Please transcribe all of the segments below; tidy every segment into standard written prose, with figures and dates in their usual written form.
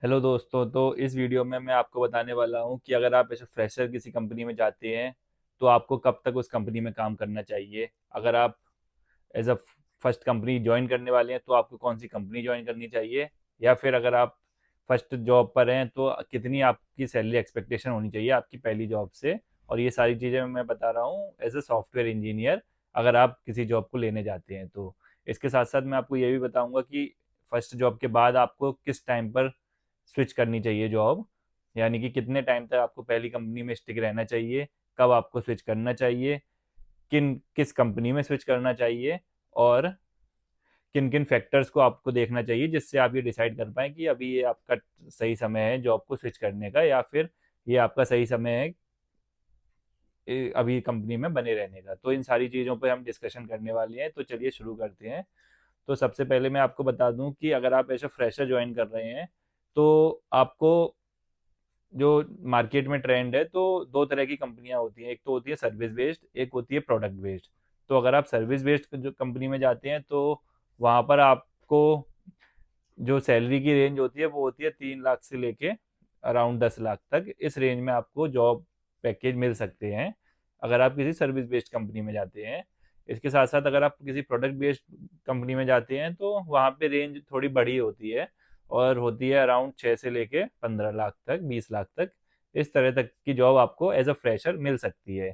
Hello दोस्तों। तो इस वीडियो में मैं आपको बताने वाला हूं कि अगर आप ऐसे फ्रेशर किसी कंपनी में जाते हैं तो आपको कब तक उस कंपनी में काम करना चाहिए। अगर आप as a first company join करने वाले हैं तो आपको कौन सी कंपनी ज्वाइन करनी चाहिए, या फिर अगर आप फर्स्ट जॉब पर हैं तो कितनी आपकी सैलरी एक्सपेक्टेशन होनी चाहिए आपकी पहली जॉब से। और ये सारी चीज़ें मैं बता रहा हूँ एज अ सॉफ्टवेयर इंजीनियर, अगर आप किसी जॉब को लेने जाते हैं तो। इसके साथ साथ मैं आपको ये भी बताऊंगा कि फर्स्ट जॉब के बाद आपको किस टाइम पर स्विच करनी चाहिए जॉब, यानी कि कितने टाइम तक आपको पहली कंपनी में स्टिक रहना चाहिए, कब आपको स्विच करना चाहिए, किन किस कंपनी में स्विच करना चाहिए, और किन किन फैक्टर्स को आपको देखना चाहिए जिससे आप ये डिसाइड कर पाएँ कि अभी ये आपका सही समय है जॉब को स्विच करने का, या फिर ये आपका सही समय है अभी कंपनी में बने रहने का। तो इन सारी चीज़ों पे हम डिस्कशन करने वाले हैं, तो चलिए शुरू करते हैं। तो सबसे पहले मैं आपको बता दूं कि अगर आप ऐसे फ्रेशर ज्वाइन कर रहे हैं तो आपको जो मार्केट में ट्रेंड है, तो दो तरह की कंपनियां होती हैं। एक तो होती है सर्विस बेस्ड, एक होती है प्रोडक्ट बेस्ड। तो अगर आप सर्विस बेस्ड जो कंपनी में जाते हैं तो वहां पर आपको जो सैलरी की रेंज होती है वो होती है 3 लाख से लेके अराउंड 10 लाख तक। इस रेंज में आपको जॉब पैकेज मिल सकते हैं अगर आप किसी सर्विस बेस्ड कंपनी में जाते हैं। इसके साथ साथ अगर आप किसी प्रोडक्ट बेस्ड कंपनी में जाते हैं तो वहाँ पे रेंज थोड़ी बड़ी होती है, और होती है अराउंड 6 से लेके 15 लाख तक, 20 लाख तक। इस तरह तक की जॉब आपको एज अ फ्रेशर मिल सकती है।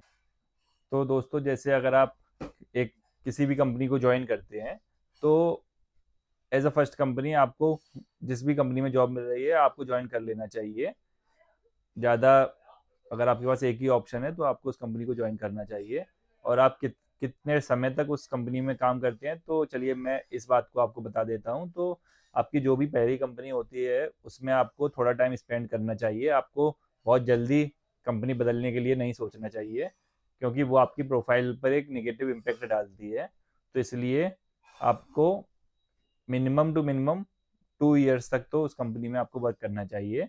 तो दोस्तों, जैसे अगर आप एक किसी भी कंपनी को ज्वाइन करते हैं तो एज अ फर्स्ट कंपनी आपको जिस भी कंपनी में जॉब मिल रही है आपको ज्वाइन कर लेना चाहिए। ज़्यादा अगर आपके पास एक ही ऑप्शन है तो आपको उस कंपनी को ज्वाइन करना चाहिए। और आप कितने समय तक उस कंपनी में काम करते हैं, तो चलिए मैं इस बात को आपको बता देता हूँ। तो आपकी जो भी पहली कंपनी होती है उसमें आपको थोड़ा टाइम स्पेंड करना चाहिए। आपको बहुत जल्दी कंपनी बदलने के लिए नहीं सोचना चाहिए, क्योंकि वो आपकी प्रोफाइल पर एक निगेटिव इम्पैक्ट डालती है। तो इसलिए आपको मिनिमम टू मिनिमम 2 ईयर्स तक तो उस कंपनी में आपको वर्क करना चाहिए।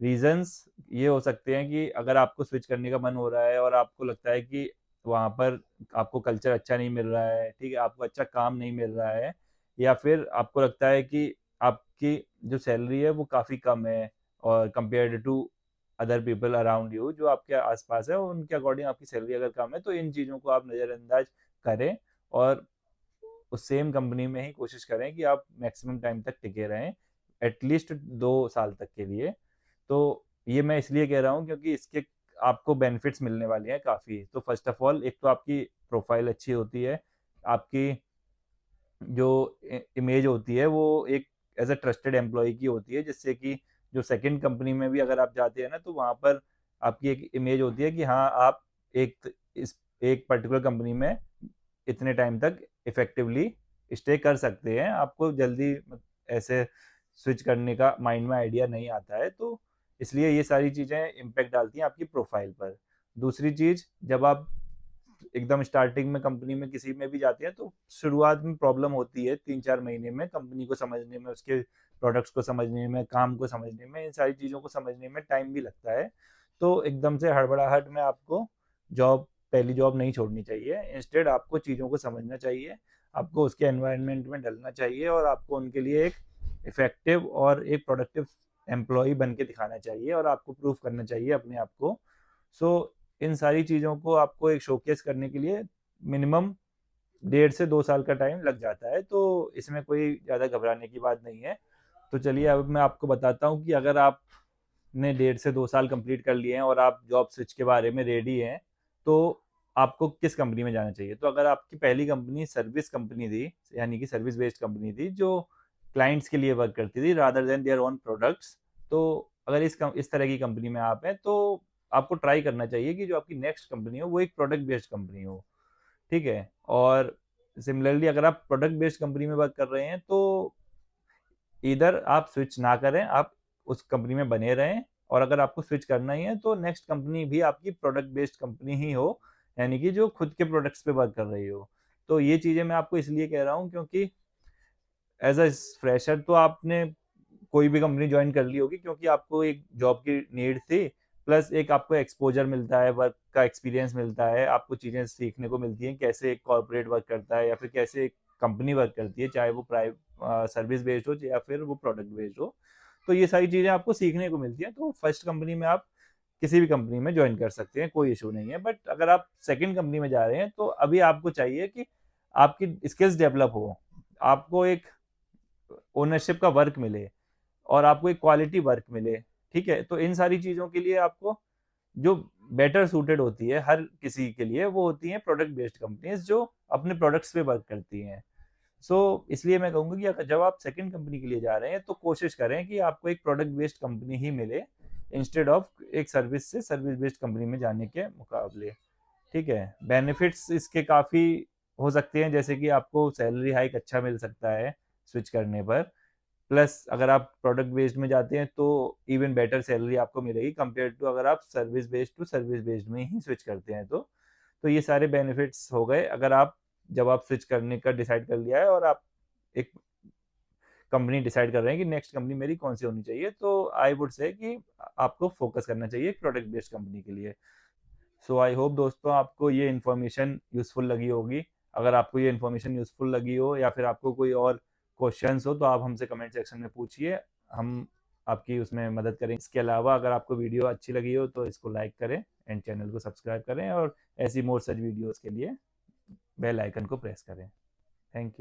रीजंस ये हो सकते हैं कि अगर आपको स्विच करने का मन हो रहा है और आपको लगता है कि वहाँ पर आपको कल्चर अच्छा नहीं मिल रहा है, ठीक है, आपको अच्छा काम नहीं मिल रहा है, या फिर आपको लगता है कि आपकी जो सैलरी है वो काफ़ी कम है और compared to other people around you जो आपके आसपास है, उनके अकॉर्डिंग आपकी सैलरी अगर कम है, तो इन चीज़ों को आप नज़रअंदाज करें और उस सेम कंपनी में ही कोशिश करें कि आप मैक्सिमम टाइम तक टिके रहें, एटलीस्ट 2 साल तक के लिए। तो ये मैं इसलिए कह रहा हूँ क्योंकि इसके आपको बेनिफिट्स मिलने वाले हैं काफ़ी। तो फर्स्ट ऑफ ऑल, एक तो आपकी प्रोफाइल अच्छी होती है, आपकी जो इमेज होती है वो एक एज अ ट्रस्टेड एम्प्लॉय की होती है, जिससे कि जो सेकंड कंपनी में भी अगर आप जाते हैं ना तो वहाँ पर आपकी एक इमेज होती है कि हाँ, आप इस एक पर्टिकुलर कंपनी में इतने टाइम तक इफेक्टिवली स्टे कर सकते हैं। आपको जल्दी ऐसे स्विच करने का माइंड में आइडिया नहीं आता है, तो इसलिए ये सारी चीज़ें इम्पेक्ट डालती हैं आपकी प्रोफाइल पर। दूसरी चीज़, जब आप एकदम स्टार्टिंग में कंपनी में किसी में भी जाते हैं तो शुरुआत में प्रॉब्लम होती है 3-4 महीने में कंपनी को समझने में, उसके प्रोडक्ट्स को समझने में, काम को समझने में, इन सारी चीज़ों को समझने में टाइम भी लगता है। तो एकदम से हड़बड़ाहट में आपको पहली जॉब नहीं छोड़नी चाहिए। इंस्टेड आपको चीज़ों को समझना चाहिए, आपको उसके एनवायरनमेंट में डलना चाहिए और आपको उनके लिए एक इफेक्टिव और एक प्रोडक्टिव एम्प्लॉय बन के दिखाना चाहिए और आपको प्रूव करना चाहिए अपने आप को। सो इन सारी चीज़ों को आपको एक शोकेस करने के लिए मिनिमम 1.5 से 2 साल का टाइम लग जाता है, तो इसमें कोई ज़्यादा घबराने की बात नहीं है। तो चलिए अब मैं आपको बताता हूँ कि अगर आपने 1.5 से 2 साल कंप्लीट कर लिए हैं और आप जॉब स्विच के बारे में रेडी हैं, तो आपको किस कंपनी में जाना चाहिए। तो अगर आपकी पहली कंपनी सर्विस कंपनी थी, यानी कि सर्विस बेस्ड कंपनी थी जो क्लाइंट्स के लिए वर्क करती थी rather than their own products, तो अगर इस तरह की कंपनी में आप हैं तो आपको ट्राई करना चाहिए कि जो आपकी नेक्स्ट कंपनी हो वो एक प्रोडक्ट बेस्ड कंपनी हो, ठीक है। और सिमिलरली अगर आप प्रोडक्ट बेस्ड कंपनी में वर्क कर रहे हैं तो इधर आप स्विच ना करें, आप उस कंपनी में बने रहें। और अगर आपको स्विच करना ही है तो नेक्स्ट कंपनी भी आपकी प्रोडक्ट बेस्ड कंपनी ही हो, यानी कि जो खुद के प्रोडक्ट्स पे वर्क कर रही हो। तो ये चीज़ें मैं आपको इसलिए कह रहा हूँ क्योंकि एज अ फ्रेशर तो आपने कोई भी कंपनी ज्वाइन कर ली होगी क्योंकि आपको एक जॉब की नीड थी, प्लस एक आपको एक्सपोजर मिलता है, वर्क का एक्सपीरियंस मिलता है, आपको चीज़ें सीखने को मिलती हैं कैसे एक कॉर्पोरेट वर्क करता है या फिर कैसे एक कंपनी वर्क करती है, चाहे वो प्राइवेट सर्विस बेस्ड हो या फिर वो प्रोडक्ट बेस्ड हो। तो ये सारी चीज़ें आपको सीखने को मिलती हैं। तो फर्स्ट कंपनी में आप किसी भी कंपनी में ज्वाइन कर सकते हैं, कोई इशू नहीं है। बट अगर आप सेकंड कंपनी में जा रहे हैं तो अभी आपको चाहिए कि आपकी स्किल्स डेवलप हो, आपको एक ओनरशिप का वर्क मिले और आपको एक क्वालिटी वर्क मिले, ठीक है। तो इन सारी चीज़ों के लिए आपको जो बेटर सूटेड होती है हर किसी के लिए, वो होती हैं प्रोडक्ट बेस्ड कंपनीज जो अपने प्रोडक्ट्स पे वर्क करती हैं। इसलिए मैं कहूँगा कि अगर जब आप सेकंड कंपनी के लिए जा रहे हैं तो कोशिश करें कि आपको एक प्रोडक्ट बेस्ड कंपनी ही मिले इंस्टेड ऑफ एक सर्विस बेस्ड कंपनी में जाने के मुकाबले, ठीक है। बेनिफिट्स इसके काफ़ी हो सकते हैं, जैसे कि आपको सैलरी हाइक अच्छा मिल सकता है स्विच करने पर। प्लस अगर आप प्रोडक्ट बेस्ड में जाते हैं तो इवन बेटर सैलरी आपको मिलेगी कंपेयर टू अगर आप सर्विस बेस्ड में ही स्विच करते हैं। तो ये सारे बेनिफिट्स हो गए अगर आप जब आप स्विच करने का डिसाइड कर लिया है और आप एक कंपनी डिसाइड कर रहे हैं कि नेक्स्ट कंपनी मेरी कौन सी होनी चाहिए, तो आई वुड से कि आपको फोकस करना चाहिए प्रोडक्ट बेस्ड कंपनी के लिए। सो आई होप दोस्तों आपको ये इन्फॉर्मेशन यूजफुल लगी होगी। अगर आपको ये इन्फॉर्मेशन यूजफुल लगी हो या फिर आपको कोई और क्वेश्चंस हो तो आप हमसे कमेंट सेक्शन में पूछिए, हम आपकी उसमें मदद करें। इसके अलावा अगर आपको वीडियो अच्छी लगी हो तो इसको लाइक करें एंड चैनल को सब्सक्राइब करें और ऐसी मोर सच वीडियोस के लिए बेल आइकन को प्रेस करें। Thank you.